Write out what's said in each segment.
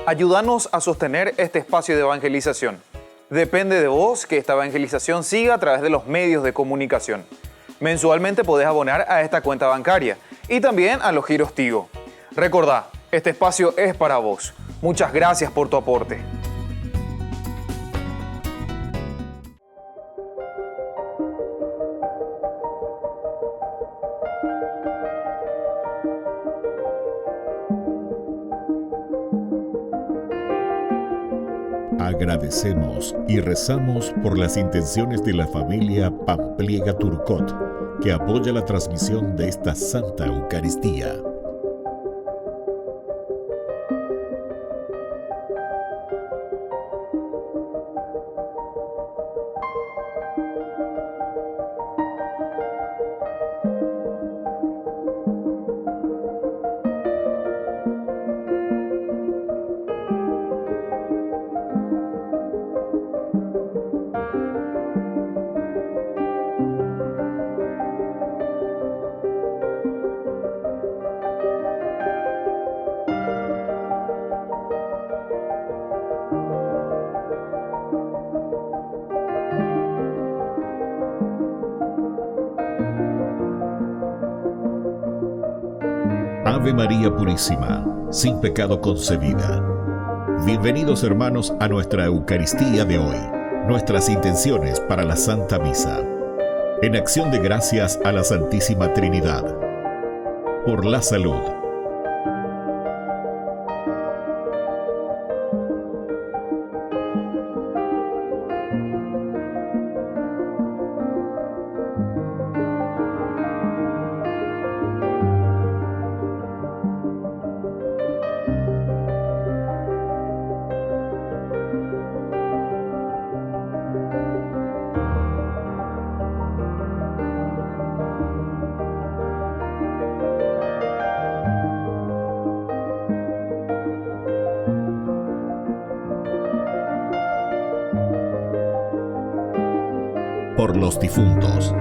Ayúdanos a sostener este espacio de evangelización. Depende de vos que esta evangelización siga a través de los medios de comunicación. Mensualmente podés abonar a esta cuenta bancaria y también a los giros Tigo. Recordá, este espacio es para vos. Muchas gracias por tu aporte. Agradecemos y rezamos por las intenciones de la familia Pampliega Turcot, que apoya la transmisión de esta Santa Eucaristía. Ave María Purísima, sin pecado concebida. Bienvenidos hermanos a nuestra Eucaristía de hoy, nuestras intenciones para la Santa Misa. En acción de gracias a la Santísima Trinidad. Por la salud. Por los difuntos.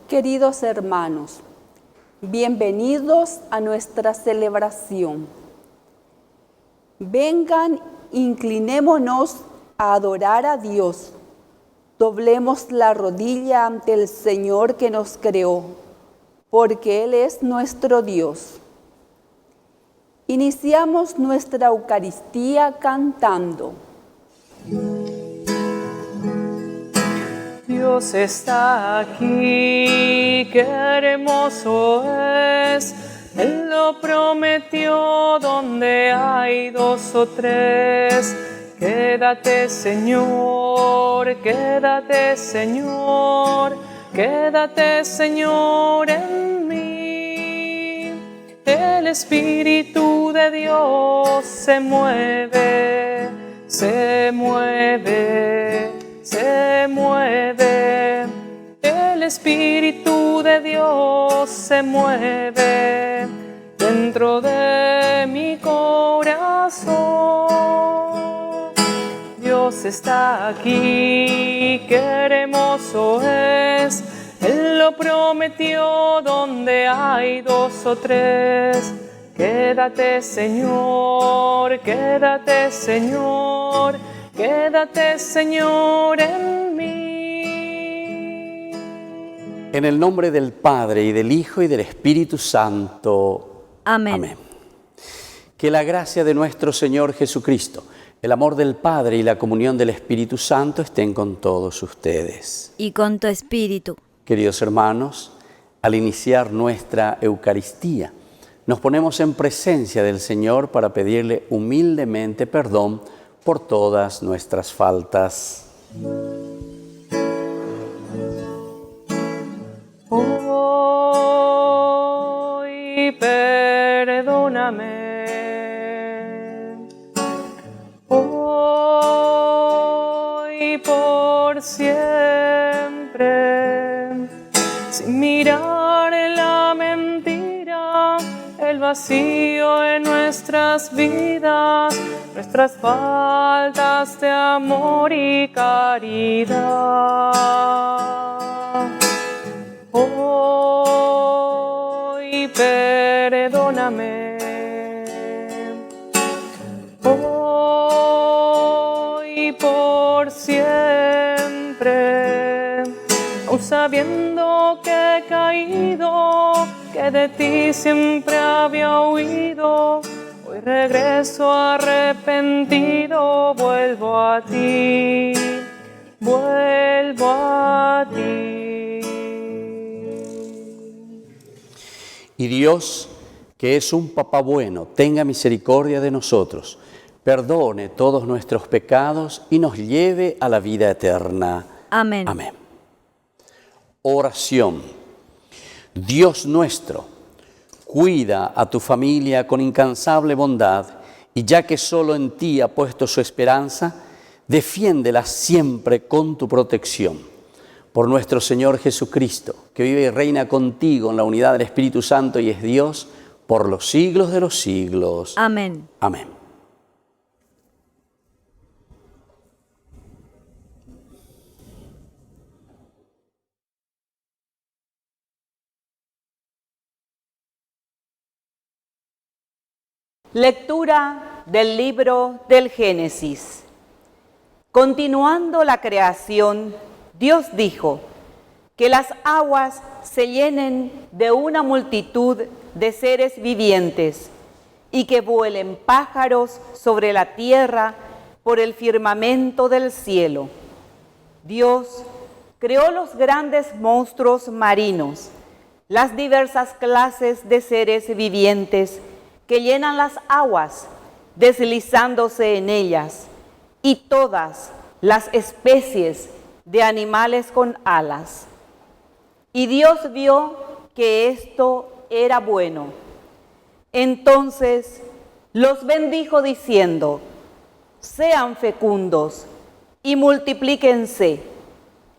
Queridos hermanos, bienvenidos a nuestra celebración. Vengan, inclinémonos a adorar a Dios. Doblemos la rodilla ante el Señor que nos creó, porque Él es nuestro Dios. Iniciamos nuestra Eucaristía cantando. Dios está aquí, qué hermoso es. Él lo prometió donde hay dos o tres. Quédate, Señor, quédate, Señor, quédate, Señor, en mí. El Espíritu de Dios se mueve, se mueve, se mueve. El Espíritu de Dios se mueve dentro de mi corazón. Dios está aquí, qué hermoso es. Él lo prometió donde hay dos o tres. Quédate, Señor, quédate, Señor, quédate, Señor, en mí. En el nombre del Padre, y del Hijo, y del Espíritu Santo. Amén. Amén. Que la gracia de nuestro Señor Jesucristo, el amor del Padre y la comunión del Espíritu Santo estén con todos ustedes. Y con tu espíritu. Queridos hermanos, al iniciar nuestra Eucaristía, nos ponemos en presencia del Señor para pedirle humildemente perdón por todas nuestras faltas. Hoy perdóname. Hoy por siempre, sin mirar en la mentira, el vacío en nuestras vidas, nuestras faltas de amor y caridad. Hoy perdóname. Hoy por siempre, aun sabiendo que he caído, que de ti siempre había huido, hoy regreso arrepentido, vuelvo a ti, vuelvo a ti. Y Dios, que es un Papá bueno, tenga misericordia de nosotros, perdone todos nuestros pecados y nos lleve a la vida eterna. Amén. Amén. Oración. Dios nuestro, cuida a tu familia con incansable bondad, y ya que solo en ti ha puesto su esperanza, defiéndela siempre con tu protección. Por nuestro Señor Jesucristo, que vive y reina contigo en la unidad del Espíritu Santo y es Dios, por los siglos de los siglos. Amén. Amén. Lectura del libro del Génesis. Continuando la creación, Dios dijo: que las aguas se llenen de una multitud de seres vivientes y que vuelen pájaros sobre la tierra por el firmamento del cielo. Dios creó los grandes monstruos marinos, las diversas clases de seres vivientes que llenan las aguas, deslizándose en ellas, y todas las especies de animales con alas. Y Dios vio que esto era bueno. Entonces los bendijo diciendo: sean fecundos y multiplíquense,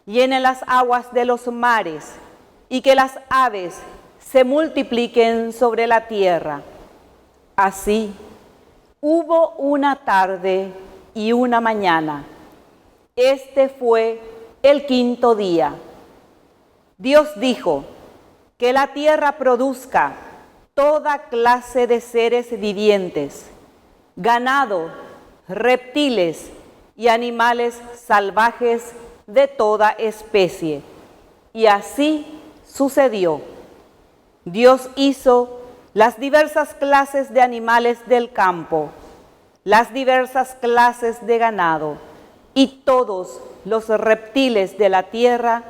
llenen las aguas de los mares, y que las aves se multipliquen sobre la tierra. Así, hubo una tarde y una mañana. Este fue el quinto día. Dios dijo que la tierra produzca toda clase de seres vivientes, ganado, reptiles y animales salvajes de toda especie. Y así sucedió. Dios hizo las diversas clases de animales del campo, las diversas clases de ganado y todos los reptiles de la tierra,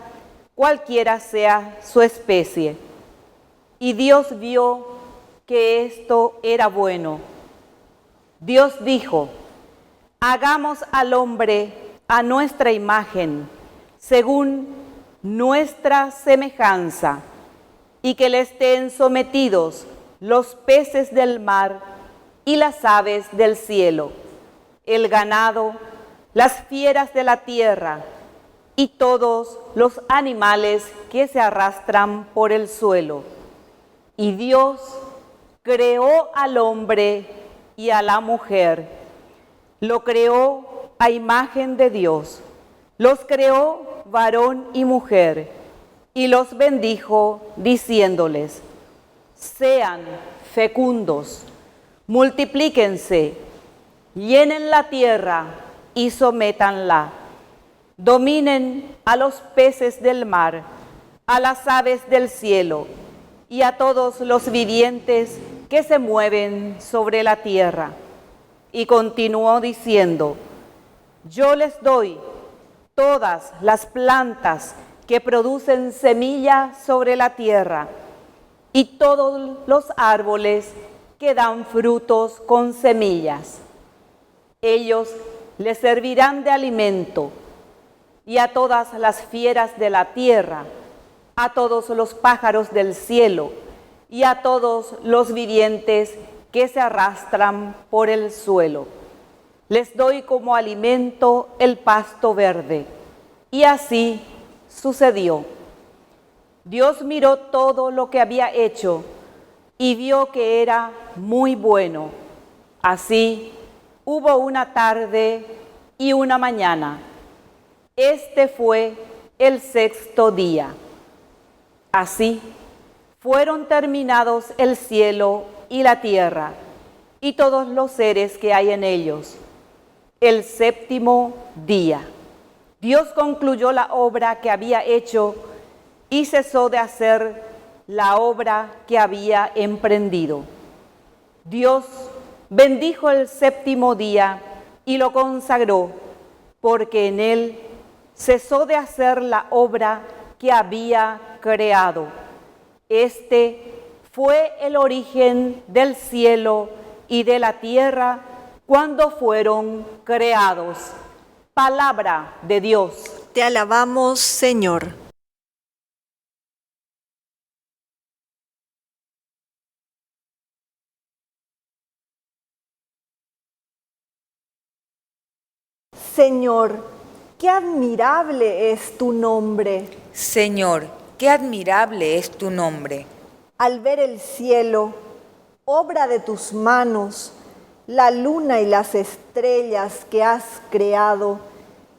cualquiera sea su especie. Y Dios vio que esto era bueno. Dios dijo: hagamos al hombre a nuestra imagen, según nuestra semejanza, y que le estén sometidos los peces del mar y las aves del cielo, el ganado, las fieras de la tierra y todos los animales que se arrastran por el suelo. Y Dios creó al hombre y a la mujer. Lo creó a imagen de Dios. Los creó varón y mujer y los bendijo diciéndoles: sean fecundos, multiplíquense, llenen la tierra y sométanla. Dominen a los peces del mar, a las aves del cielo y a todos los vivientes que se mueven sobre la tierra. Y continuó diciendo: yo les doy todas las plantas que producen semilla sobre la tierra y todos los árboles que dan frutos con semillas. Ellos les servirán de alimento, y a todas las fieras de la tierra, a todos los pájaros del cielo y a todos los vivientes que se arrastran por el suelo. Les doy como alimento el pasto verde. Y así sucedió. Dios miró todo lo que había hecho y vio que era muy bueno. Así hubo una tarde y una mañana. Este fue el sexto día. Así fueron terminados el cielo y la tierra y todos los seres que hay en ellos. El séptimo día. Dios concluyó la obra que había hecho y cesó de hacer la obra que había emprendido. Dios bendijo el séptimo día y lo consagró, porque en él cesó de hacer la obra que había creado. Este fue el origen del cielo y de la tierra cuando fueron creados. Palabra de Dios. Te alabamos, Señor. Señor, qué admirable es tu nombre. Señor, qué admirable es tu nombre. Al ver el cielo, obra de tus manos, la luna y las estrellas que has creado,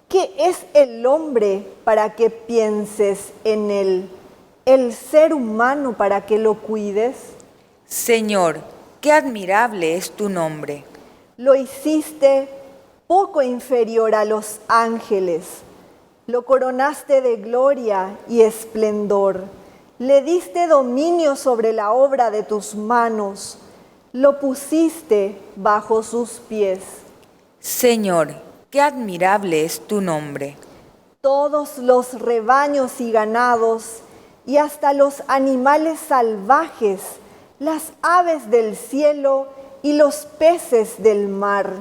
¿qué es el hombre para que pienses en él? ¿El ser humano para que lo cuides? Señor, qué admirable es tu nombre. Lo hiciste poco inferior a los ángeles. Lo coronaste de gloria y esplendor. Le diste dominio sobre la obra de tus manos. Lo pusiste bajo sus pies. Señor, qué admirable es tu nombre. Todos los rebaños y ganados, y hasta los animales salvajes, las aves del cielo y los peces del mar,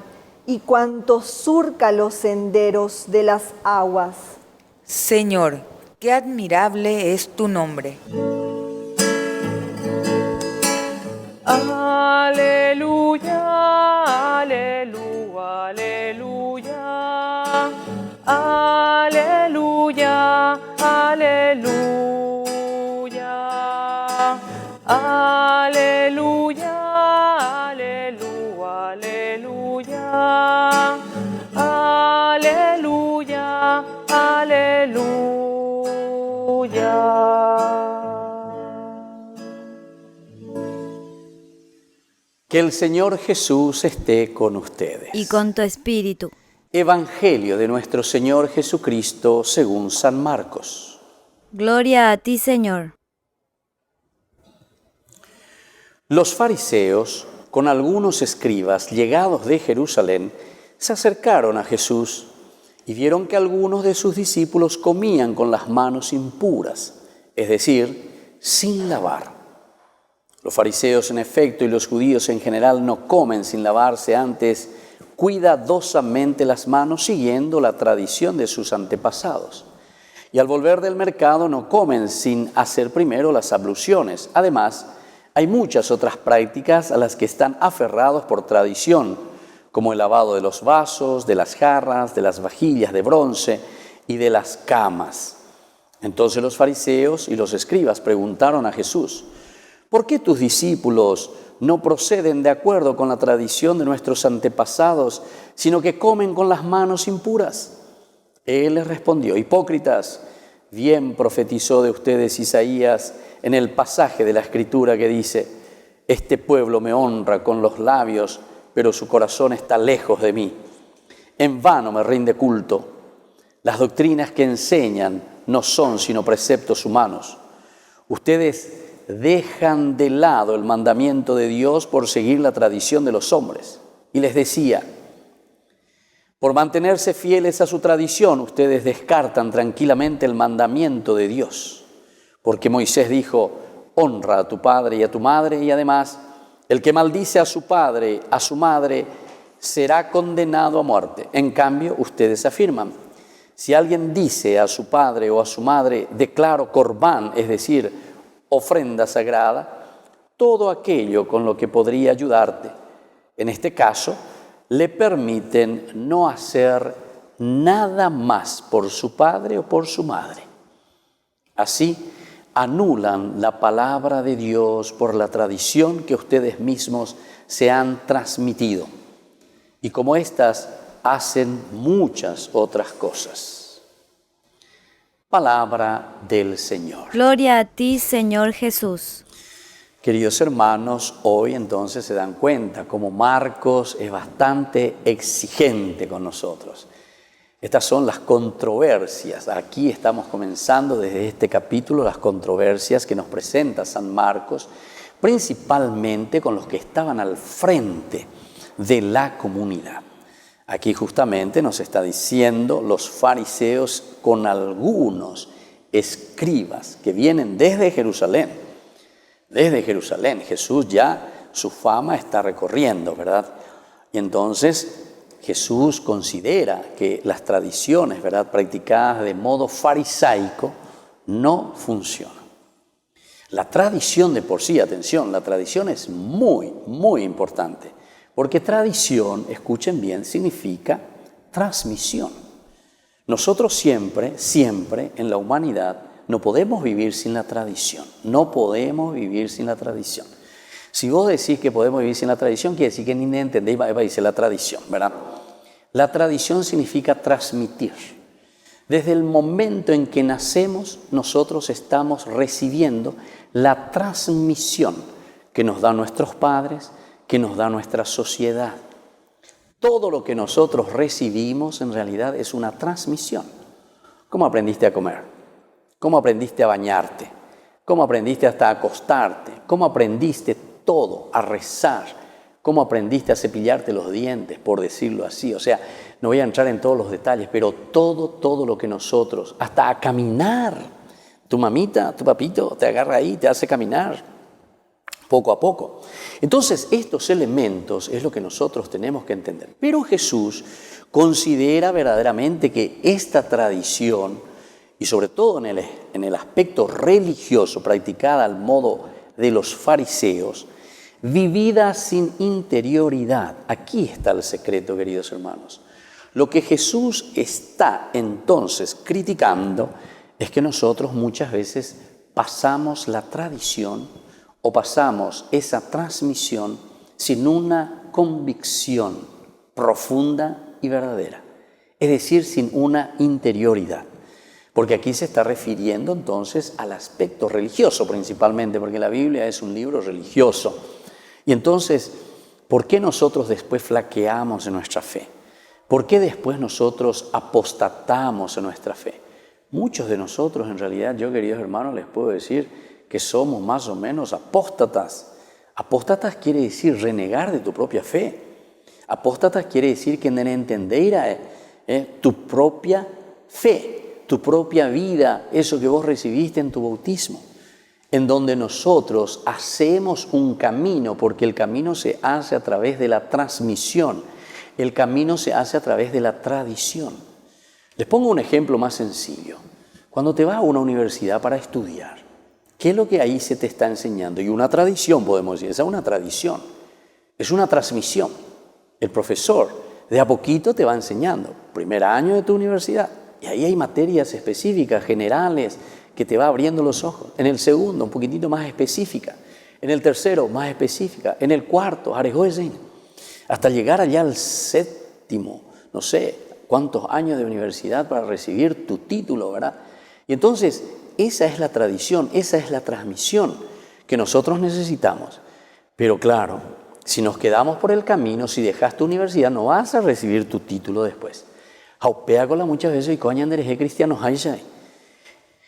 y cuanto surca los senderos de las aguas. Señor, qué admirable es tu nombre. Aleluya, aleluya, aleluya, aleluya, aleluya, aleluya, aleluya, aleluya, aleluya, aleluya. Que el Señor Jesús esté con ustedes. Y con tu espíritu. Evangelio de nuestro Señor Jesucristo según San Marcos. Gloria a ti, Señor. Los fariseos, con algunos escribas llegados de Jerusalén, se acercaron a Jesús y vieron que algunos de sus discípulos comían con las manos impuras, es decir, sin lavar. Los fariseos, en efecto, y los judíos en general no comen sin lavarse antes cuidadosamente las manos, siguiendo la tradición de sus antepasados. Y al volver del mercado no comen sin hacer primero las abluciones. Además, hay muchas otras prácticas a las que están aferrados por tradición, como el lavado de los vasos, de las jarras, de las vajillas de bronce y de las camas. Entonces los fariseos y los escribas preguntaron a Jesús: ¿por qué tus discípulos no proceden de acuerdo con la tradición de nuestros antepasados, sino que comen con las manos impuras? Él les respondió: hipócritas, bien profetizó de ustedes Isaías en el pasaje de la Escritura que dice: este pueblo me honra con los labios, pero su corazón está lejos de mí. En vano me rinde culto. Las doctrinas que enseñan no son sino preceptos humanos. Ustedes dejan de lado el mandamiento de Dios por seguir la tradición de los hombres. Y les decía: por mantenerse fieles a su tradición, ustedes descartan tranquilamente el mandamiento de Dios. Porque Moisés dijo: honra a tu padre y a tu madre, y además, el que maldice a su padre, a su madre, será condenado a muerte. En cambio, ustedes afirman: si alguien dice a su padre o a su madre, declaro corbán, es decir, ofrenda sagrada, todo aquello con lo que podría ayudarte. En este caso, le permiten no hacer nada más por su padre o por su madre. Así, anulan la palabra de Dios por la tradición que ustedes mismos se han transmitido. Y como éstas, hacen muchas otras cosas. Palabra del Señor. Gloria a ti, Señor Jesús. Queridos hermanos, hoy entonces se dan cuenta cómo Marcos es bastante exigente con nosotros. Estas son las controversias. Aquí estamos comenzando desde este capítulo las controversias que nos presenta San Marcos, principalmente con los que estaban al frente de la comunidad. Aquí justamente nos está diciendo los fariseos con algunos escribas que vienen desde Jerusalén. Desde Jerusalén, Jesús ya su fama está recorriendo, ¿verdad? Y entonces Jesús considera que las tradiciones, ¿verdad?, practicadas de modo farisaico no funcionan. La tradición de por sí, atención, la tradición es muy, muy importante. Porque tradición, escuchen bien, significa transmisión. Nosotros siempre en la humanidad no podemos vivir sin la tradición. No podemos vivir sin la tradición. Si vos decís que podemos vivir sin la tradición, quiere decir que ni entendéis, va a decir la tradición, ¿verdad? La tradición significa transmitir. Desde el momento en que nacemos, nosotros estamos recibiendo la transmisión que nos dan nuestros padres, que nos da nuestra sociedad. Todo lo que nosotros recibimos en realidad es una transmisión. ¿Cómo aprendiste a comer? ¿Cómo aprendiste a bañarte? ¿Cómo aprendiste hasta a acostarte? ¿Cómo aprendiste todo? A rezar. ¿Cómo aprendiste a cepillarte los dientes, por decirlo así? O sea, no voy a entrar en todos los detalles, pero todo lo que nosotros, hasta a caminar. Tu mamita, tu papito te agarra ahí, te hace caminar. Poco a poco. Entonces, estos elementos es lo que nosotros tenemos que entender. Pero Jesús considera verdaderamente que esta tradición, y sobre todo en el aspecto religioso, practicada al modo de los fariseos, vivida sin interioridad. Aquí está el secreto, queridos hermanos. Lo que Jesús está entonces criticando es que nosotros muchas veces pasamos la tradición o pasamos esa transmisión sin una convicción profunda y verdadera, es decir, sin una interioridad. Porque aquí se está refiriendo entonces al aspecto religioso principalmente, porque la Biblia es un libro religioso. Y entonces, ¿por qué nosotros después flaqueamos en nuestra fe? ¿Por qué después nosotros apostatamos en nuestra fe? Muchos de nosotros, en realidad, yo, queridos hermanos, les puedo decir que somos más o menos apóstatas. Apóstatas quiere decir renegar de tu propia fe. Apóstatas quiere decir que no entender tu propia fe, tu propia vida, eso que vos recibiste en tu bautismo, en donde nosotros hacemos un camino, porque el camino se hace a través de la transmisión, el camino se hace a través de la tradición. Les pongo un ejemplo más sencillo. Cuando te vas a una universidad para estudiar, ¿qué es lo que ahí se te está enseñando? Y una tradición, podemos decir, esa es una tradición, es una transmisión. El profesor de a poquito te va enseñando, primer año de tu universidad, y ahí hay materias específicas, generales, que te va abriendo los ojos. En el segundo, un poquitito más específica. En el tercero, más específica. En el cuarto, hasta llegar allá al séptimo, no sé cuántos años de universidad para recibir tu título, ¿verdad? Y entonces, esa es la tradición, esa es la transmisión que nosotros necesitamos. Pero claro, si nos quedamos por el camino, si dejas tu universidad, no vas a recibir tu título después. Haupéacola muchas veces y coñan de cristianos hay.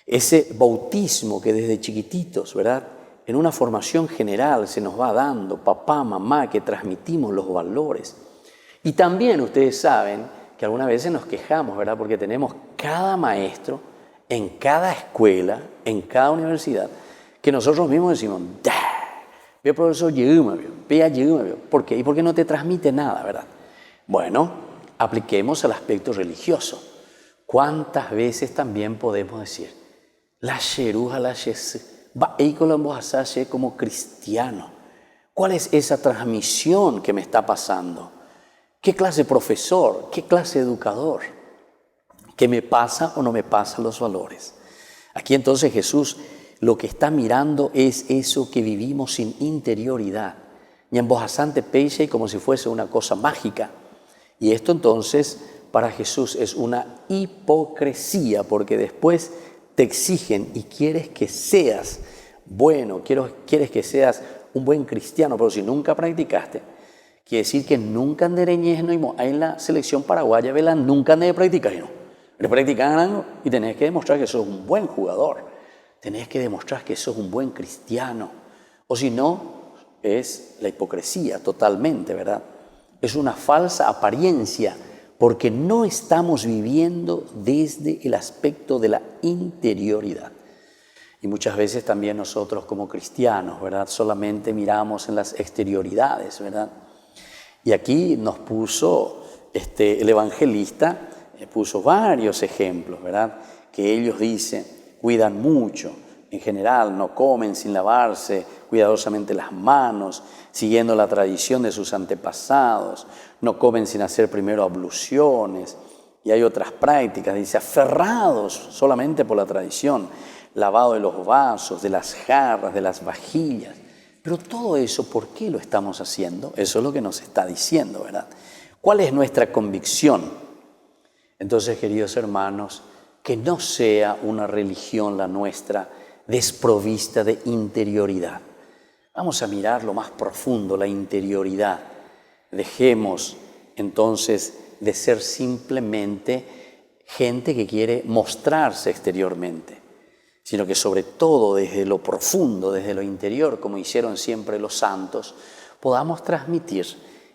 Ese bautismo que desde chiquititos, ¿verdad? En una formación general se nos va dando, papá, mamá, que transmitimos los valores. Y también ustedes saben que algunas veces nos quejamos, ¿verdad? Porque tenemos cada maestro en cada escuela, en cada universidad, que nosotros mismos decimos, ve profesor, ve. ¿Por qué? Y porque no te transmite nada, ¿verdad? Bueno, apliquemos al aspecto religioso. ¿Cuántas veces también podemos decir, la sheruja, la shese, como cristiano? ¿Cuál es esa transmisión que me está pasando? ¿Qué clase de profesor? ¿Qué clase de educador? ¿Qué me pasa o no me pasan los valores? Aquí entonces Jesús lo que está mirando es eso que vivimos sin interioridad. Y en bojasante peixe como si fuese una cosa mágica. Y esto entonces para Jesús es una hipocresía, porque después te exigen y quieres que seas bueno, quieres que seas un buen cristiano, pero si nunca practicaste, quiere decir que nunca andereñes, no hay en la selección paraguaya, ¿verdad? Nunca ande de practicar, ¿no? Le practican algo y tenés que demostrar que sos un buen jugador, tenés que demostrar que sos un buen cristiano, o si no, es la hipocresía totalmente, ¿verdad? Es una falsa apariencia, porque no estamos viviendo desde el aspecto de la interioridad. Y muchas veces también nosotros como cristianos, ¿verdad? Solamente miramos en las exterioridades, ¿verdad? Y aquí nos puso el evangelista, puso varios ejemplos, ¿verdad? Que ellos dicen, cuidan mucho, en general no comen sin lavarse cuidadosamente las manos, siguiendo la tradición de sus antepasados, no comen sin hacer primero abluciones, y hay otras prácticas, dice, aferrados solamente por la tradición, lavado de los vasos, de las jarras, de las vajillas. Pero todo eso, ¿por qué lo estamos haciendo? Eso es lo que nos está diciendo, ¿verdad? ¿Cuál es nuestra convicción? Entonces, queridos hermanos, que no sea una religión la nuestra desprovista de interioridad. Vamos a mirar lo más profundo, la interioridad. Dejemos entonces de ser simplemente gente que quiere mostrarse exteriormente, sino que sobre todo desde lo profundo, desde lo interior, como hicieron siempre los santos, podamos transmitir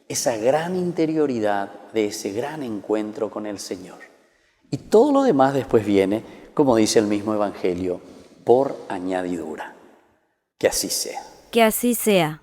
esa gran interioridad de ese gran encuentro con el Señor. Y todo lo demás después viene, como dice el mismo Evangelio, por añadidura. Que así sea. Que así sea.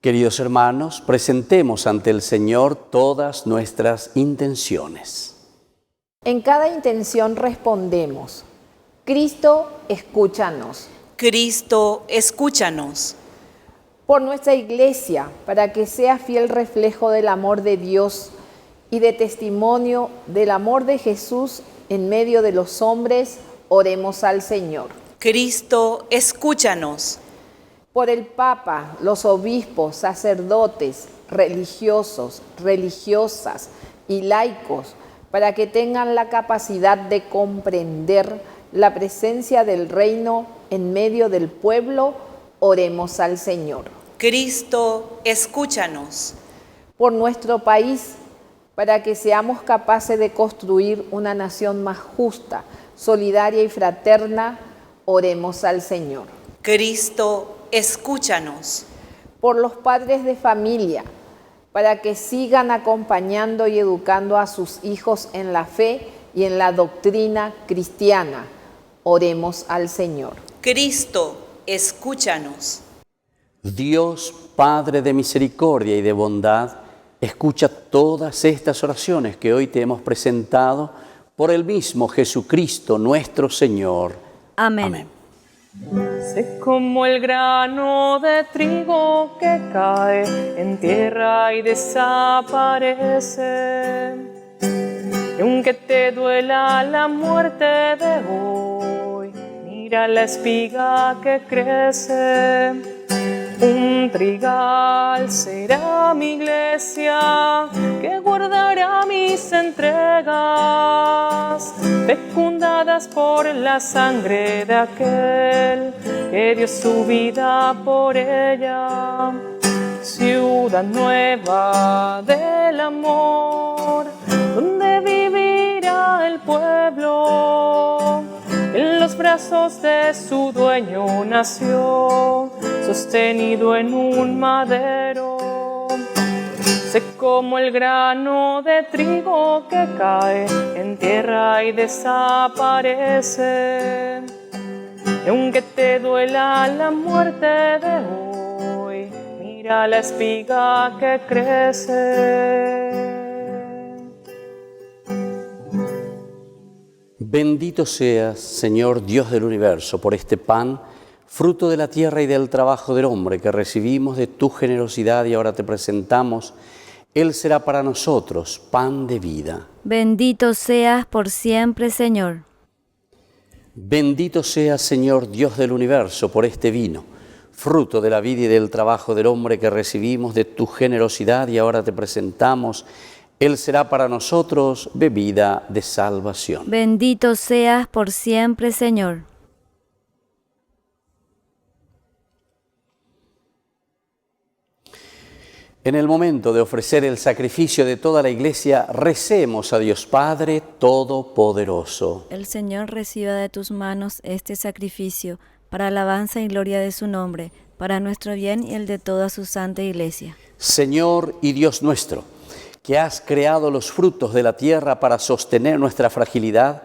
Queridos hermanos, presentemos ante el Señor todas nuestras intenciones. En cada intención respondemos, Cristo, escúchanos. Cristo, escúchanos. Por nuestra Iglesia, para que sea fiel reflejo del amor de Dios y de testimonio del amor de Jesús en medio de los hombres, Oremos al Señor. Cristo, escúchanos. Por el Papa, los obispos, sacerdotes, religiosos, religiosas y laicos, para que tengan la capacidad de comprender la presencia del reino en medio del pueblo, oremos al Señor. Cristo, escúchanos. Por nuestro país, para que seamos capaces de construir una nación más justa, solidaria y fraterna, oremos al Señor. Cristo, escúchanos. Por los padres de familia, para que sigan acompañando y educando a sus hijos en la fe y en la doctrina cristiana, oremos al Señor. Cristo, escúchanos. Dios, Padre de misericordia y de bondad, escucha todas estas oraciones que hoy te hemos presentado por el mismo Jesucristo nuestro Señor. Amén. Amén. Sé como el grano de trigo que cae en tierra y desaparece. Y aunque te duela la muerte de hoy, mira la espiga que crece. Un trigal será mi iglesia, que guardará mis entregas, fecundadas por la sangre de aquel que dio su vida por ella. Ciudad nueva del amor, donde vivirá el pueblo. En los brazos de su dueño nació, sostenido en un madero. Sé como el grano de trigo que cae en tierra y desaparece. Y aunque te duela la muerte de hoy, mira la espiga que crece. Bendito seas, Señor Dios del universo, por este pan, fruto de la tierra y del trabajo del hombre que recibimos de tu generosidad y ahora te presentamos. Él será para nosotros pan de vida. Bendito seas por siempre, Señor. Bendito seas, Señor Dios del universo, por este vino, fruto de la vida y del trabajo del hombre que recibimos de tu generosidad y ahora te presentamos. Él será para nosotros bebida de salvación. Bendito seas por siempre, Señor. En el momento de ofrecer el sacrificio de toda la Iglesia, recemos a Dios Padre Todopoderoso. El Señor reciba de tus manos este sacrificio para alabanza y gloria de su nombre, para nuestro bien y el de toda su santa Iglesia. Señor y Dios nuestro, que has creado los frutos de la tierra para sostener nuestra fragilidad,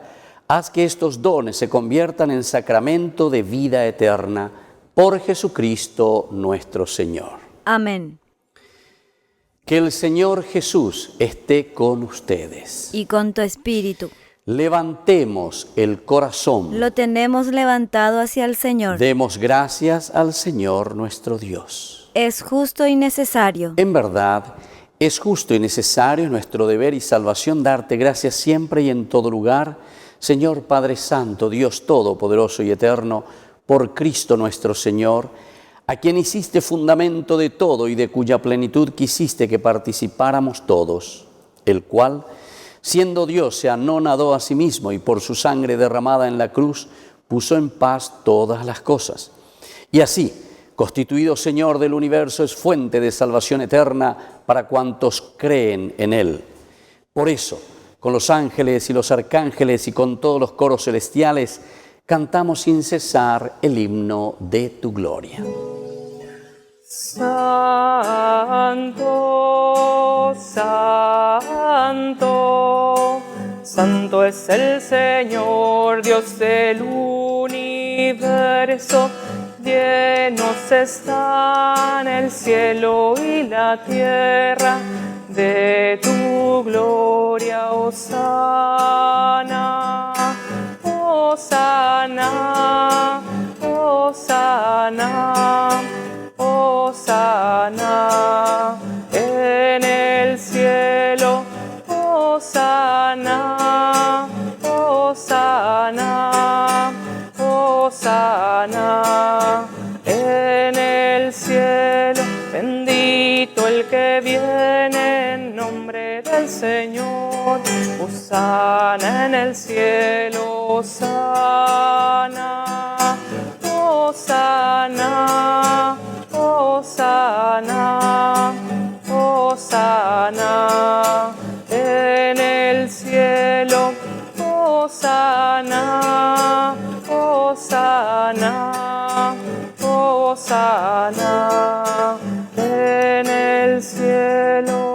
haz que estos dones se conviertan en sacramento de vida eterna, por Jesucristo nuestro Señor. Amén. Que el Señor Jesús esté con ustedes. Y con tu espíritu. Levantemos el corazón. Lo tenemos levantado hacia el Señor. Demos gracias al Señor nuestro Dios. Es justo y necesario. En verdad, es justo y necesario, nuestro deber y salvación, darte gracias siempre y en todo lugar, Señor Padre Santo, Dios Todopoderoso y Eterno, por Cristo nuestro Señor, a quien hiciste fundamento de todo y de cuya plenitud quisiste que participáramos todos, el cual, siendo Dios, se anonadó a sí mismo y por su sangre derramada en la cruz, puso en paz todas las cosas. Y así, constituido Señor del universo, es fuente de salvación eterna para cuantos creen en Él. Por eso, con los ángeles y los arcángeles y con todos los coros celestiales, cantamos sin cesar el himno de tu gloria. Santo, santo, santo es el Señor, Dios del universo. Llenos están el cielo y la tierra de tu gloria, hosana, hosana, hosana, hosana en el cielo, hosana, hosana. en el cielo. Bendito el que viene en nombre del Señor. Hosana en el cielo, hosana, hosana, hosana, hosana en el cielo, hosana, hosana, hosana en el cielo.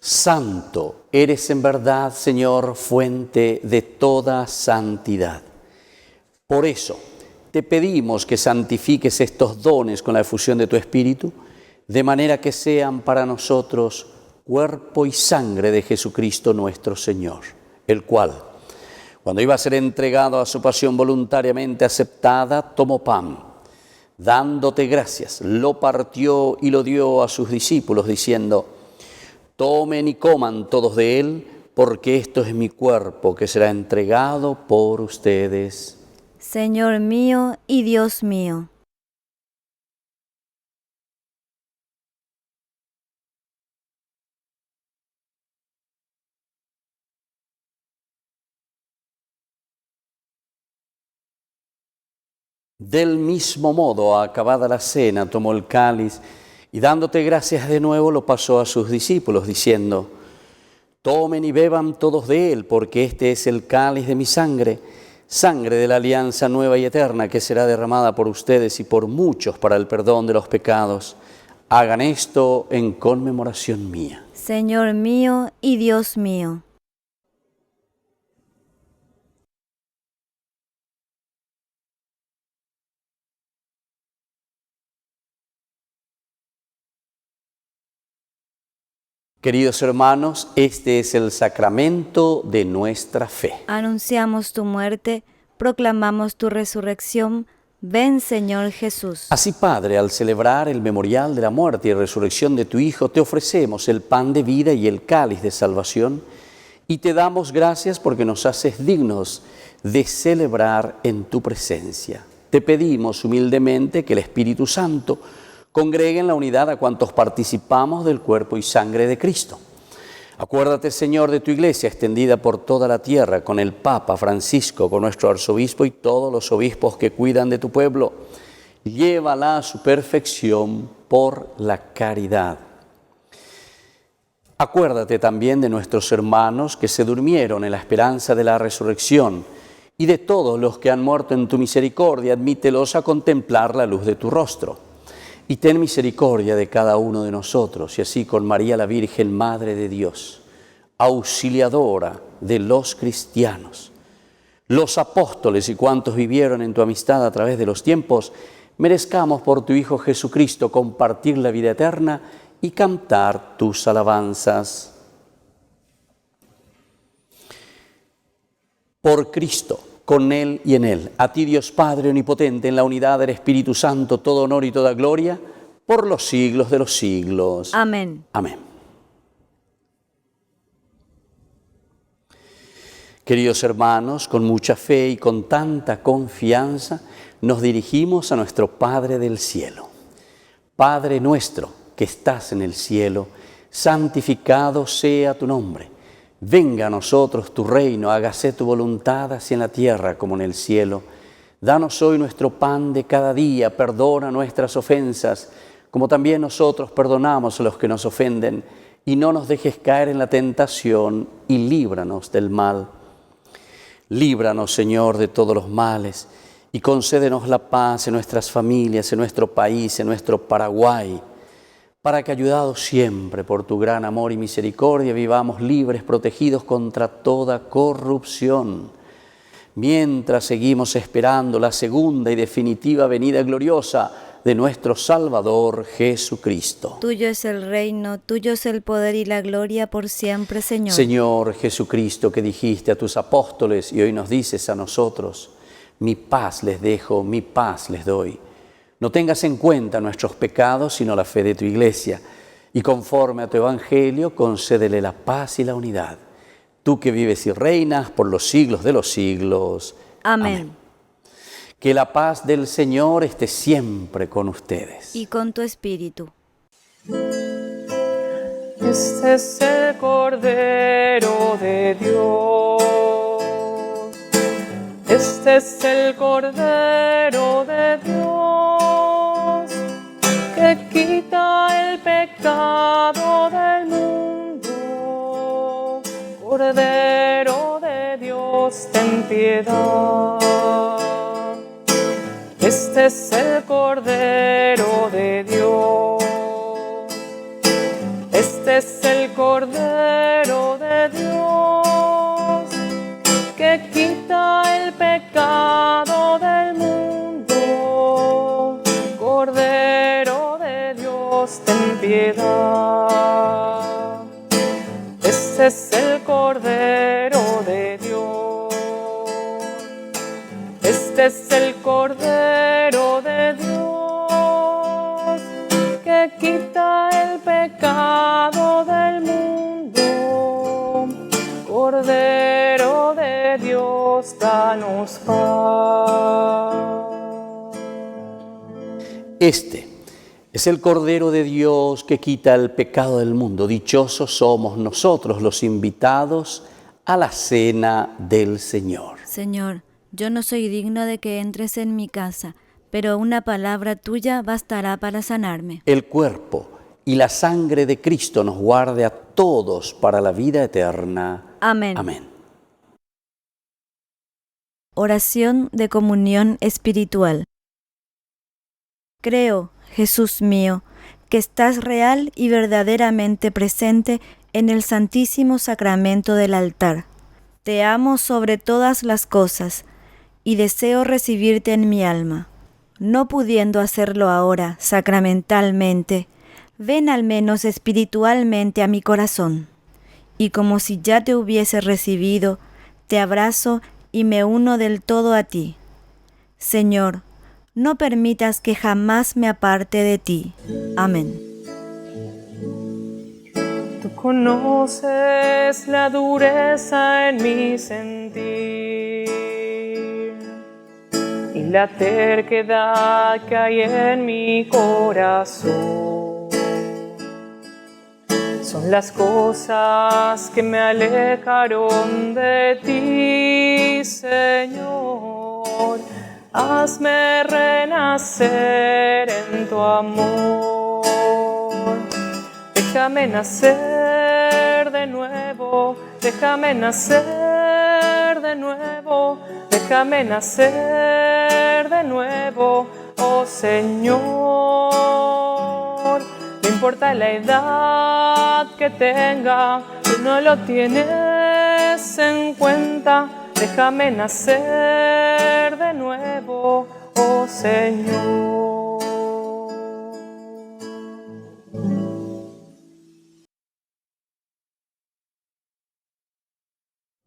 Santo eres en verdad, Señor, fuente de toda santidad. Por eso te pedimos que santifiques estos dones con la efusión de tu Espíritu, de manera que sean para nosotros cuerpo y sangre de Jesucristo nuestro Señor, el cual, cuando iba a ser entregado a su pasión voluntariamente aceptada, tomó pan, dándote gracias, lo partió y lo dio a sus discípulos, diciendo: tomen y coman todos de él, porque esto es mi cuerpo que será entregado por ustedes. Señor mío y Dios mío. Del mismo modo, acabada la cena, tomó el cáliz y dándote gracias de nuevo lo pasó a sus discípulos, diciendo: tomen y beban todos de él, porque este es el cáliz de mi sangre, sangre de la alianza nueva y eterna que será derramada por ustedes y por muchos para el perdón de los pecados. Hagan esto en conmemoración mía. Señor mío y Dios mío. Queridos hermanos, este es el sacramento de nuestra fe. Anunciamos tu muerte, proclamamos tu resurrección. Ven, Señor Jesús. Así, Padre, al celebrar el memorial de la muerte y resurrección de tu Hijo, te ofrecemos el pan de vida y el cáliz de salvación, y te damos gracias porque nos haces dignos de celebrar en tu presencia. Te pedimos humildemente que el Espíritu Santo congregue en la unidad a cuantos participamos del cuerpo y sangre de Cristo. Acuérdate, Señor, de tu Iglesia extendida por toda la tierra, con el Papa Francisco, con nuestro arzobispo y todos los obispos que cuidan de tu pueblo. Llévala a su perfección por la caridad. Acuérdate también de nuestros hermanos que se durmieron en la esperanza de la resurrección y de todos los que han muerto en tu misericordia. Admítelos a contemplar la luz de tu rostro. Y ten misericordia de cada uno de nosotros, y así con María la Virgen, Madre de Dios, auxiliadora de los cristianos, los apóstoles y cuantos vivieron en tu amistad a través de los tiempos, merezcamos por tu Hijo Jesucristo compartir la vida eterna y cantar tus alabanzas. Por Cristo, con Él y en Él, a ti Dios Padre Omnipotente, en la unidad del Espíritu Santo, todo honor y toda gloria, por los siglos de los siglos. Amén. Amén. Queridos hermanos, con mucha fe y con tanta confianza, nos dirigimos a nuestro Padre del cielo. Padre nuestro, que estás en el cielo, santificado sea tu nombre. Venga a nosotros tu reino, hágase tu voluntad así en la tierra como en el cielo. Danos hoy nuestro pan de cada día, perdona nuestras ofensas, como también nosotros perdonamos a los que nos ofenden, y no nos dejes caer en la tentación, y líbranos del mal. Líbranos, Señor, de todos los males, y concédenos la paz en nuestras familias, en nuestro país, en nuestro Paraguay, para que, ayudados siempre por tu gran amor y misericordia, vivamos libres, protegidos contra toda corrupción, mientras seguimos esperando la segunda y definitiva venida gloriosa de nuestro Salvador Jesucristo. Tuyo es el reino, tuyo es el poder y la gloria por siempre, Señor. Señor Jesucristo, que dijiste a tus apóstoles y hoy nos dices a nosotros: mi paz les dejo, mi paz les doy. No tengas en cuenta nuestros pecados, sino la fe de tu Iglesia, y conforme a tu Evangelio, concédele la paz y la unidad. Tú que vives y reinas por los siglos de los siglos. Amén. Que la paz del Señor esté siempre con ustedes. Y con tu espíritu. Este es el Cordero de Dios. Este es el Cordero de Dios que quita el pecado del mundo. Cordero de Dios, ten piedad. Este es el Cordero de Dios. Este es el Cordero de Dios que quita el pecado del mundo. Cordero de Dios, ten piedad. Este es el Cordero de Dios. Este es el Cordero de Dios que quita el pecado del mundo. Cordero de Dios, danos paz. Este es el Cordero de Dios que quita el pecado del mundo. Dichosos somos nosotros los invitados a la cena del Señor. Señor, yo no soy digno de que entres en mi casa, pero una palabra tuya bastará para sanarme. El cuerpo y la sangre de Cristo nos guarde a todos para la vida eterna. Amén. Amén. Oración de comunión espiritual. Creo, Jesús mío, que estás real y verdaderamente presente en el Santísimo Sacramento del altar. Te amo sobre todas las cosas y deseo recibirte en mi alma. No pudiendo hacerlo ahora sacramentalmente, ven al menos espiritualmente a mi corazón. Y como si ya te hubiese recibido, te abrazo y me uno del todo a ti. Señor, no permitas que jamás me aparte de ti. Amén. Tú conoces la dureza en mi sentir y la terquedad que hay en mi corazón. Son las cosas que me alejaron de ti, Señor. Hazme renacer en tu amor. Déjame nacer de nuevo, déjame nacer de nuevo, déjame nacer de nuevo, oh Señor. No importa la edad que tenga, tú no lo tienes en cuenta. Déjame nacer de nuevo, oh Señor.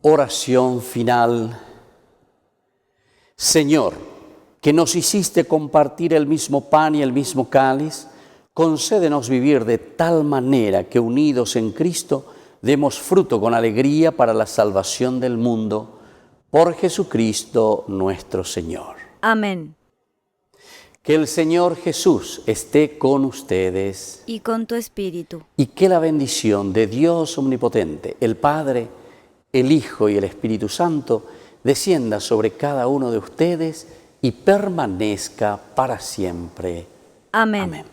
Oración final. Señor, que nos hiciste compartir el mismo pan y el mismo cáliz, concédenos vivir de tal manera que unidos en Cristo demos fruto con alegría para la salvación del mundo. Por Jesucristo nuestro Señor. Amén. Que el Señor Jesús esté con ustedes. Y con tu espíritu. Y que la bendición de Dios Omnipotente, el Padre, el Hijo y el Espíritu Santo, descienda sobre cada uno de ustedes y permanezca para siempre. Amén. Amén.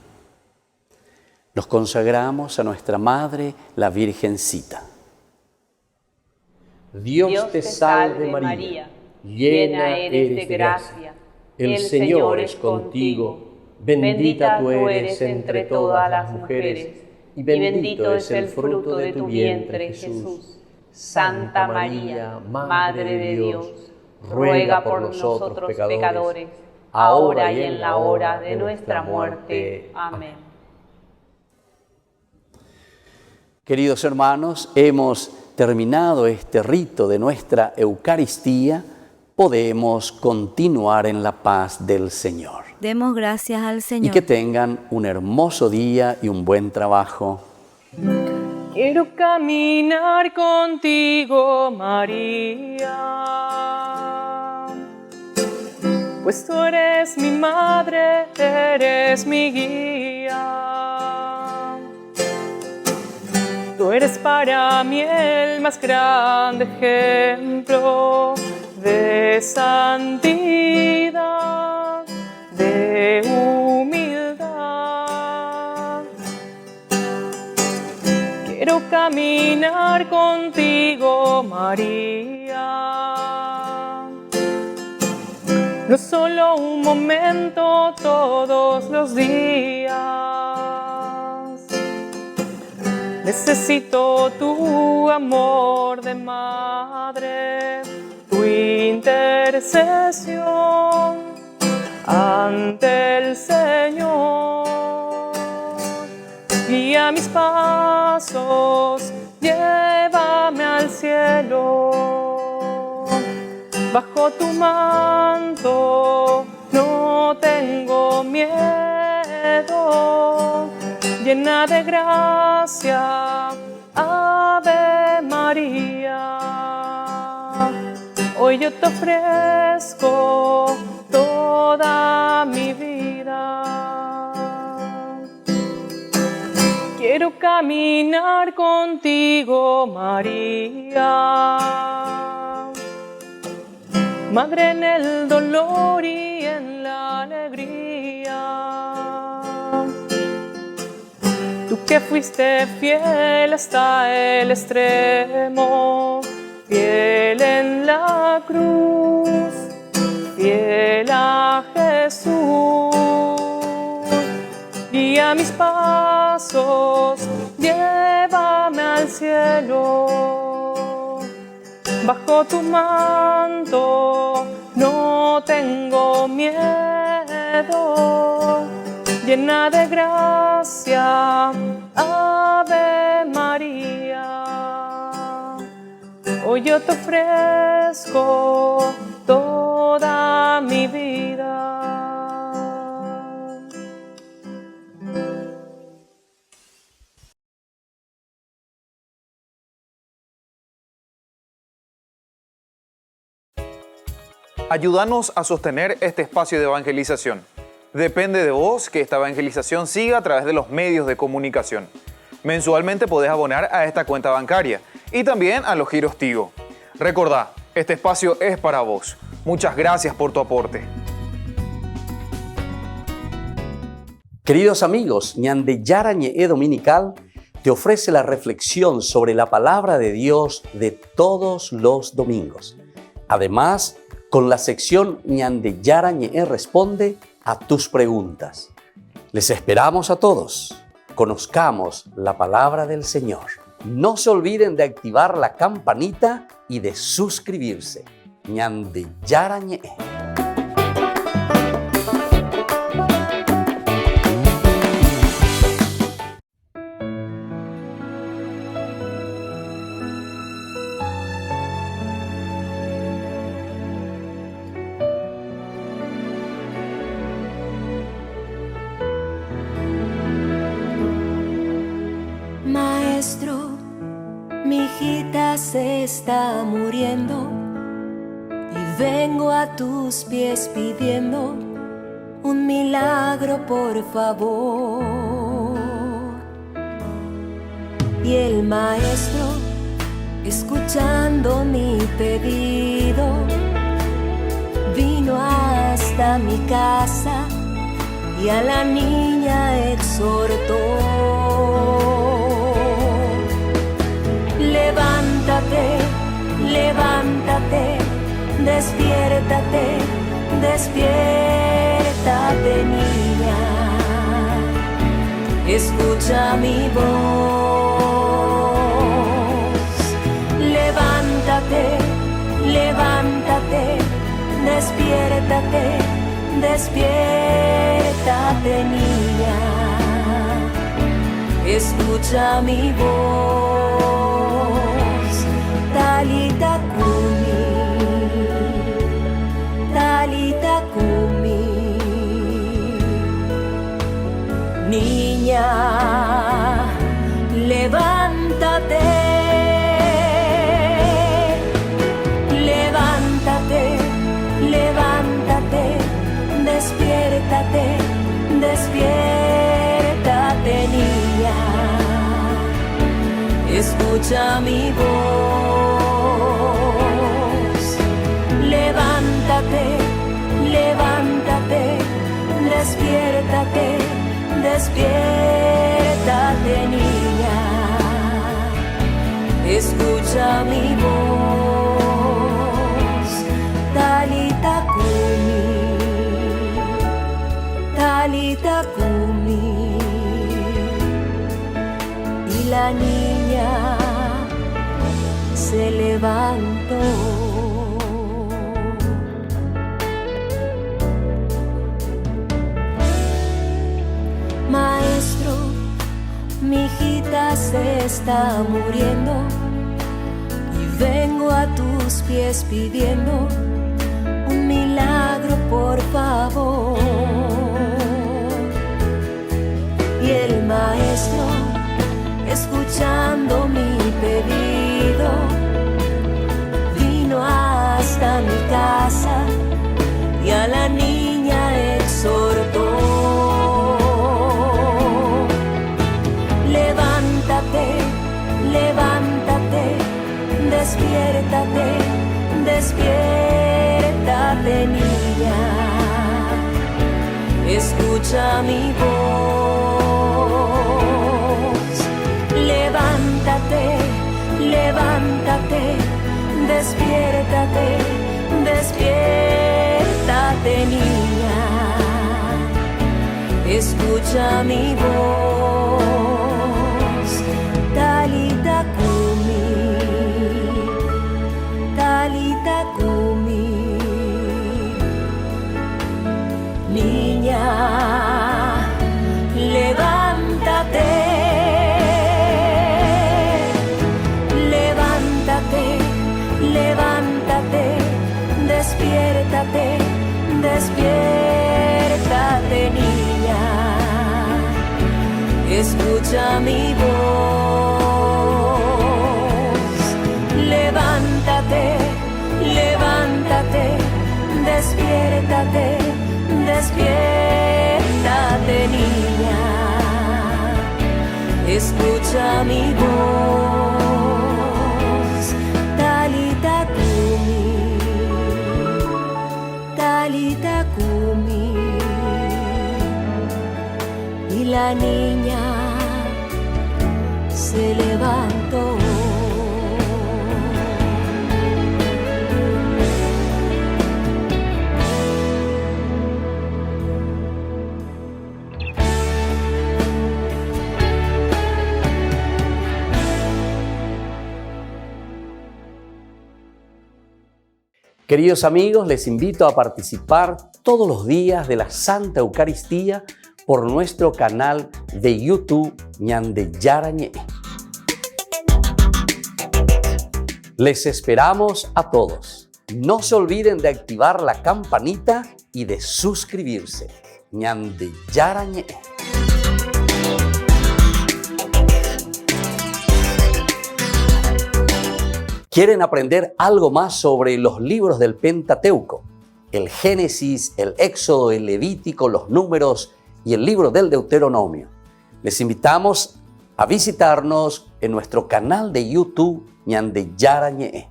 Nos consagramos a nuestra Madre, la Virgencita. Dios te salve María, llena eres de gracia, el Señor es contigo, bendita tú eres entre todas las mujeres, y bendito es el fruto de tu vientre, Jesús. Santa María, Madre de Dios, ruega por nosotros pecadores, ahora y en la hora de nuestra muerte. Amén. Queridos hermanos, hemos terminado este rito de nuestra Eucaristía. Podemos continuar en la paz del Señor. Demos gracias al Señor. Y que tengan un hermoso día y un buen trabajo. Quiero caminar contigo, María. pues tú eres mi madre, eres mi guía. Tú eres para mí el más grande ejemplo de santidad, de humildad. Quiero caminar contigo, María, no solo un momento, todos los días. Necesito tu amor de madre, tu intercesión ante el Señor. Guía mis pasos, llévame al cielo. Bajo tu manto no tengo miedo. Llena de gracia, Ave María. Hoy yo te ofrezco toda mi vida. Quiero caminar contigo, María, Madre en el dolor y en la alegría. Tú que fuiste fiel hasta el extremo, fiel en la cruz, fiel a Jesús. Guía mis pasos, llévame al cielo. Bajo tu manto no tengo miedo. Llena de gracia, Ave María. Hoy yo te ofrezco toda mi vida. Ayúdanos a sostener este espacio de evangelización. Depende de vos que esta evangelización siga a través de los medios de comunicación. Mensualmente podés abonar a esta cuenta bancaria y también a los giros Tigo. Recordá, este espacio es para vos. Muchas gracias por tu aporte. Queridos amigos, Ñandeyara Ñe'e Dominical te ofrece la reflexión sobre la palabra de Dios de todos los domingos. Además, con la sección Ñandeyara Ñe'e Responde a tus preguntas. Les esperamos a todos. Conozcamos la palabra del Señor. No se olviden de activar la campanita y de suscribirse. Ñandeyara Ñe'e. Maestro, mi hijita se está muriendo y vengo a tus pies pidiendo un milagro, por favor. Y el maestro, escuchando mi pedido, vino hasta mi casa y a la niña exhortó. Levántate, levántate, despiértate, despiértate, niña. Escucha mi voz. Levántate, levántate, despiértate, despiértate, niña. Escucha mi voz. Talita Kumi, Talita Kumi. Niña, levántate, levántate, levántate, despiértate, despiértate, niña. Escucha mi voz. Levántate, levántate, despiértate, despiértate, niña. Escucha mi voz. Talita Kumi, Talita Kumi. Y la niña se levantó. Maestro, mi hijita se está muriendo y vengo a tus pies pidiendo un milagro, por favor. Y el maestro, escuchando mi pedido, vino hasta mi casa y a la niña exhortó. Levántate, levántate, despiértate, despiértate, niña. Escucha mi voz. Levántate, levántate, despiértate, despiértate, niña. Escucha mi voz. Talita Kumi, Talita Kumi. Niña, levántate, levántate, levántate, despiértate, despiértate, niña. Escucha mi voz. Levántate, levántate, despiértate, despiértate, niña. Escucha mi voz. Talita Kumi, Talita Kumi. Y la niña se levantó. Queridos amigos, les invito a participar todos los días de la Santa Eucaristía por nuestro canal de YouTube Ñande Yarañe. Les esperamos a todos. No se olviden de activar la campanita y de suscribirse. Ñande Yarañe. ¿Quieren aprender algo más sobre los libros del Pentateuco? El Génesis, el Éxodo, el Levítico, los Números y el libro del Deuteronomio. Les invitamos a visitarnos en nuestro canal de YouTube Ñande Yarañe.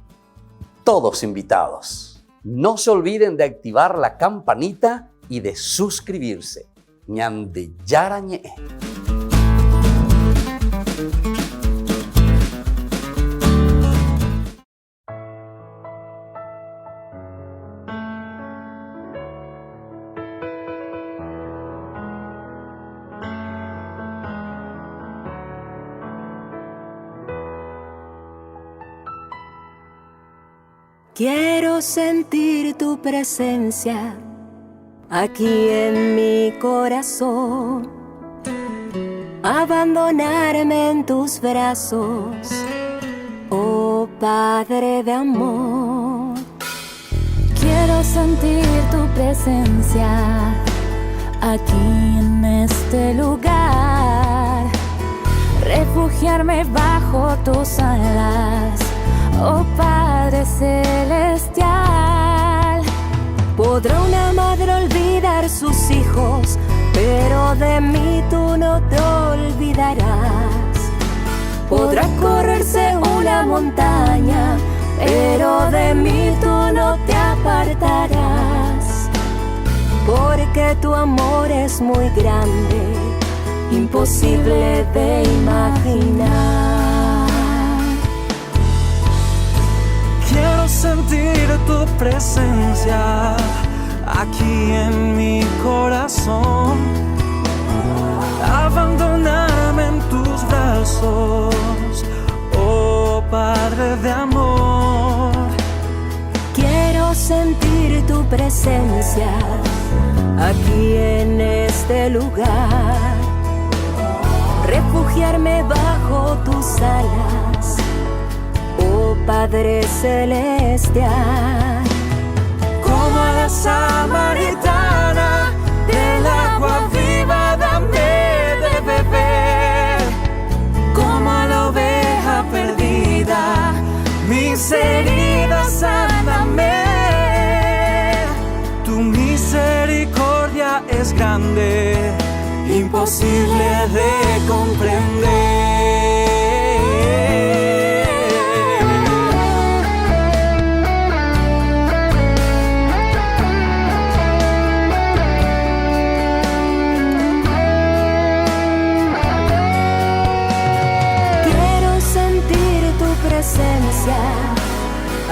Todos invitados. No se olviden de activar la campanita y de suscribirse. Ñande Yarañe. Quiero sentir tu presencia aquí en mi corazón, abandonarme en tus brazos, oh Padre de amor. Quiero sentir tu presencia aquí en este lugar, refugiarme bajo tus alas, oh Padre celestial. Podrá una madre olvidar sus hijos, pero de mí tú no te olvidarás. Podrá correrse una montaña, pero de mí tú no te apartarás. Porque tu amor es muy grande, imposible de imaginar. Quiero sentir tu presencia aquí en mi corazón, abandonarme en tus brazos, oh Padre de amor. Quiero sentir tu presencia aquí en este lugar, refugiarme bajo tus alas, oh Padre celestial. Como a la samaritana, del agua viva dame de beber. Como a la oveja perdida, mis heridas sáname. Tu misericordia es grande, imposible de comprender.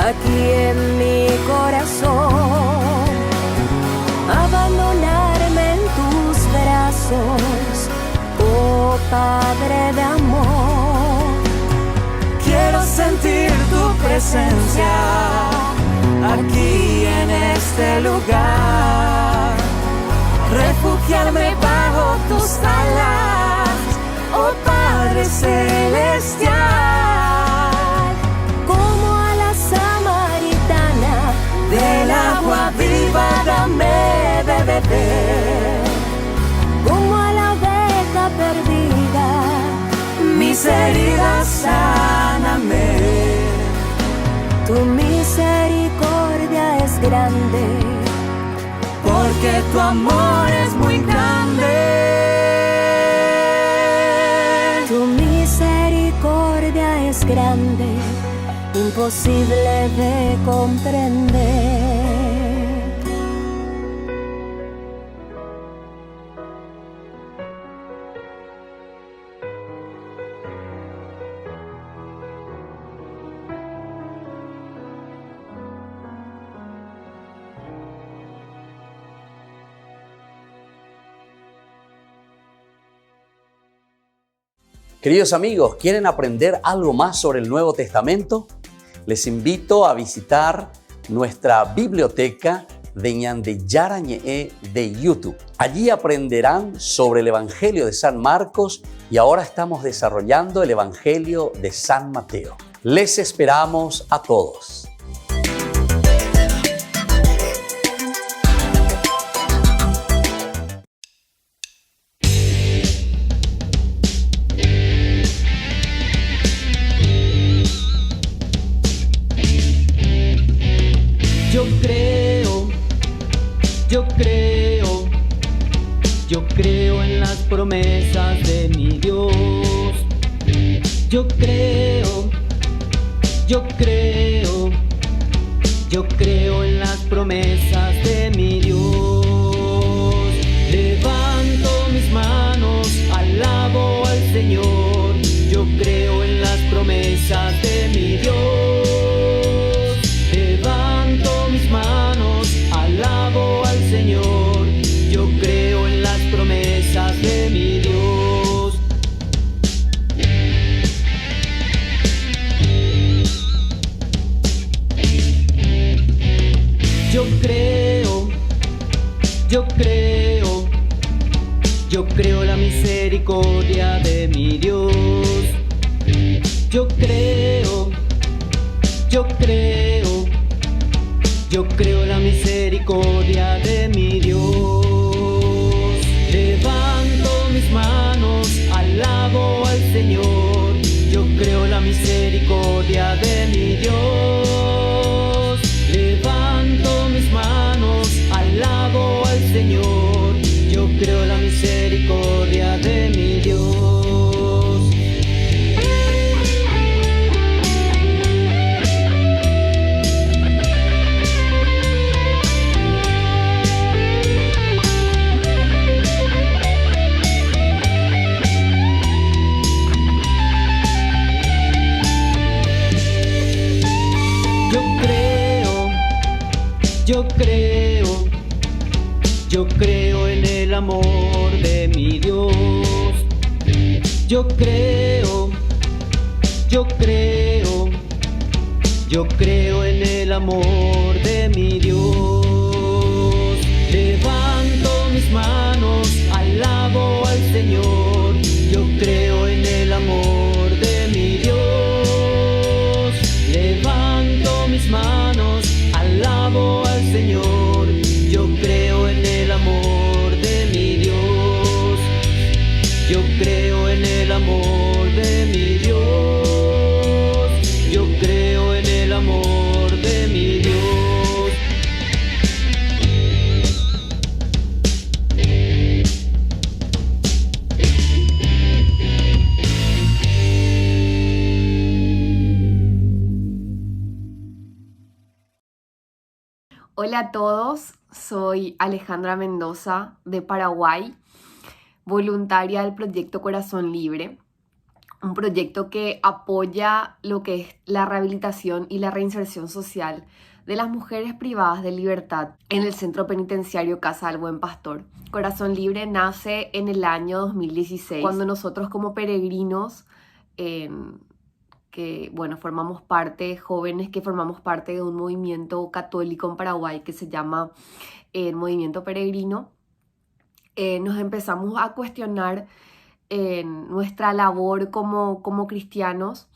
Aquí en mi corazón, abandonarme en tus brazos, oh Padre de amor. Quiero sentir tu presencia aquí en este lugar, refugiarme bajo tus alas, oh Padre celestial. Del agua viva dame de beber. Como a la oveja perdida, mis heridas sáname. Tu misericordia es grande, porque tu amor es muy grande. Tu misericordia es grande, imposible de comprender. Queridos amigos, ¿quieren aprender algo más sobre el Nuevo Testamento? Les invito a visitar nuestra biblioteca de Ñande Yarañe de YouTube. Allí aprenderán sobre el Evangelio de San Marcos y ahora estamos desarrollando el Evangelio de San Mateo. Les esperamos a todos. Yo creo en las promesas de mi Dios. Yo creo en las promesas de mi Dios. Levanto mis manos, alabo al Señor. Yo creo en las promesas de mi Dios. Levanto mis manos, alabo al Señor. Yo creo en las promesas de mi Dios. Yo creo la misericordia de mi Dios. Yo creo la misericordia de mi Dios. Levanto mis manos, alabo al Señor. Yo creo la misericordia de mi Dios. Levanto mis manos, Yo creo en el amor de mi Dios. Yo creo en el amor de mi Dios. Levanto mis manos, alabo al Señor. Yo creo en el amor de mi Dios. Levanto mis manos, alabo al Señor. Yo creo en el amor de mi Dios. Yo creo en el amor de mi Dios. Yo creo en el amor de mi Dios. Hola a todos, soy Alejandra Mendoza de Paraguay, voluntaria del proyecto Corazón Libre, un proyecto que apoya lo que es la rehabilitación y la reinserción social de las mujeres privadas de libertad en el centro penitenciario Casa del Buen Pastor. Corazón Libre nace en el año 2016, cuando nosotros como peregrinos formamos parte, jóvenes que formamos parte de un movimiento católico en Paraguay que se llama Movimiento Peregrino, nos empezamos a cuestionar nuestra labor como cristianos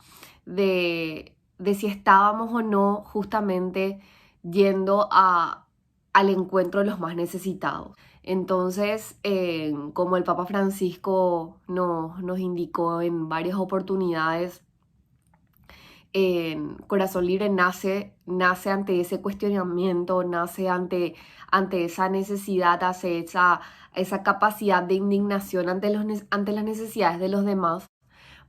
de si estábamos o no justamente yendo al encuentro de los más necesitados. Entonces, como el Papa Francisco nos indicó en varias oportunidades, Corazón Libre nace ante ese cuestionamiento, nace ante esa necesidad, hace esa capacidad de indignación ante las necesidades de los demás,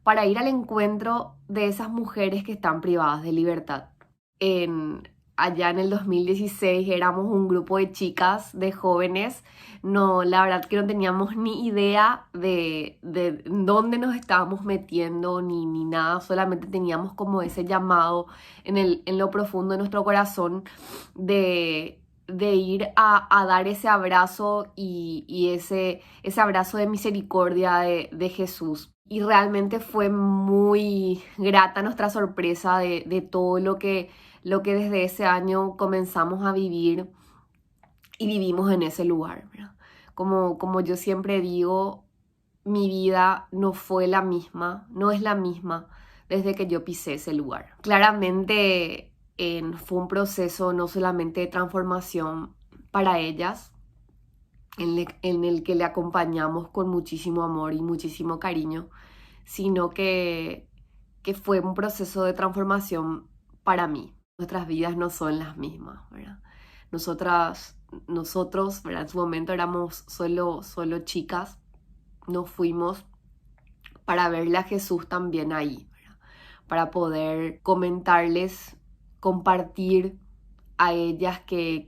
para ir al encuentro de esas mujeres que están privadas de libertad. Allá en el 2016 éramos un grupo de chicas, de jóvenes. La verdad que no teníamos ni idea de dónde nos estábamos metiendo ni nada, solamente teníamos como ese llamado en lo profundo de nuestro corazón de ir a dar ese abrazo y ese abrazo de misericordia de Jesús. Y realmente fue muy grata nuestra sorpresa de todo lo que desde ese año comenzamos a vivir y vivimos en ese lugar, ¿verdad? Como yo siempre digo, mi vida no fue la misma, no es la misma desde que yo pisé ese lugar. Claramente fue un proceso no solamente de transformación para ellas, en el que le acompañamos con muchísimo amor y muchísimo cariño, sino que fue un proceso de transformación para mí. Nuestras vidas no son las mismas, ¿verdad? Nosotros, ¿verdad? En su momento éramos solo chicas, nos fuimos para verle a Jesús también ahí, ¿verdad? Para poder comentarles, compartir a ellas que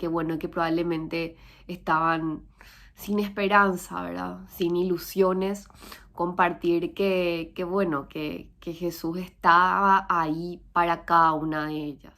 probablemente estaban sin esperanza, ¿verdad? Sin ilusiones, compartir que Jesús estaba ahí para cada una de ellas.